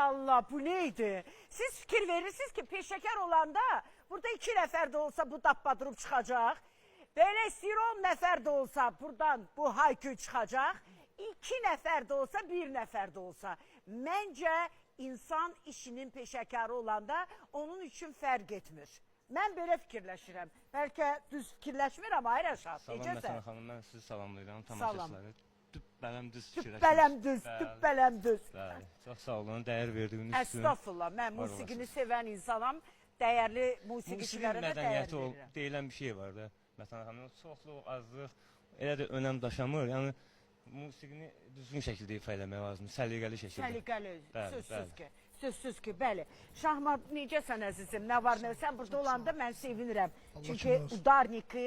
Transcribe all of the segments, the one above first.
maşallah, bu neydi? Siz fikir verirsiniz ki peşəkar olanda burada 2 nəfər də olsa bu dabba durub çıxacaq. Belə istəyir 10 nəfər də olsa buradan bu hayküy çıxacaq. 2 nəfər də olsa, 1 nəfər də olsa. Məncə insan işinin peşəkarı olanda onun üçün fərq etmir. Mən belə fikirləşirəm. Bəlkə düz fikirləşmirəm, Ayra Şah. Salam Məsələn xanım, mən sizi salamlayıram, Salam. tamaşaçıları. Dübbələm düz fikirləşmiş. Dübbələm düz, dübbələm düz. Bəli, çox sağ olun, dəyər verdiyiniz üçün. Əstəğfurullah, mən musiqini sevən insanam, dəyərli musiqiçilərə də dəyər mədəniyyəti verirəm. deyilən bir şey var da. Məsələn xanım, çoxluq, azlıq, elə də önəm daşamır. Yəni musiqini düzgün şəkildə ifa eləmək lazımdır, səliqəli şəkildə. Səliqəli, Bəli, sözsüz bəli. ki. Sözsüz ki, bəli. Şahmat, necəsən əzizim, nə var, nə? Sən burada olanda mən sevinirəm. Çünki udarniki,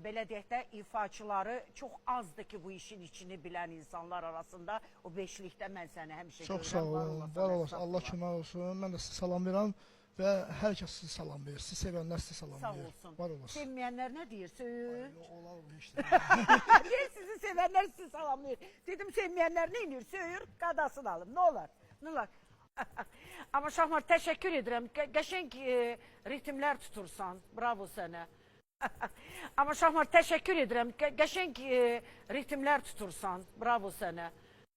belə deyək də, ifaçıları çox azdır ki, bu işin içini bilən insanlar arasında. O beşlikdə mən səni həmişə görürəm. Çox sağ olun, var olasın, Allah kömək olsun. Mən də sizi salam verirəm və hər kəs sizi salam verir. Sizi sevənlər sizi salam Sağ verir. olsun. Var olasın. Sevməyənlər nə deyir? Söz. Olar mı heç də? Niye sizi sevənlər sizi salamlayır? Dedim sevməyənlər nə inir? Söyür, qadasını alım. Nə olar? Nə olar? Amma Şahmar, təşəkkür edirəm. Qəşəng ritmlər tutursan. Bravo sənə. Amma Şahmar, təşəkkür edirəm. Qəşəng ritmlər tutursan. Bravo sənə.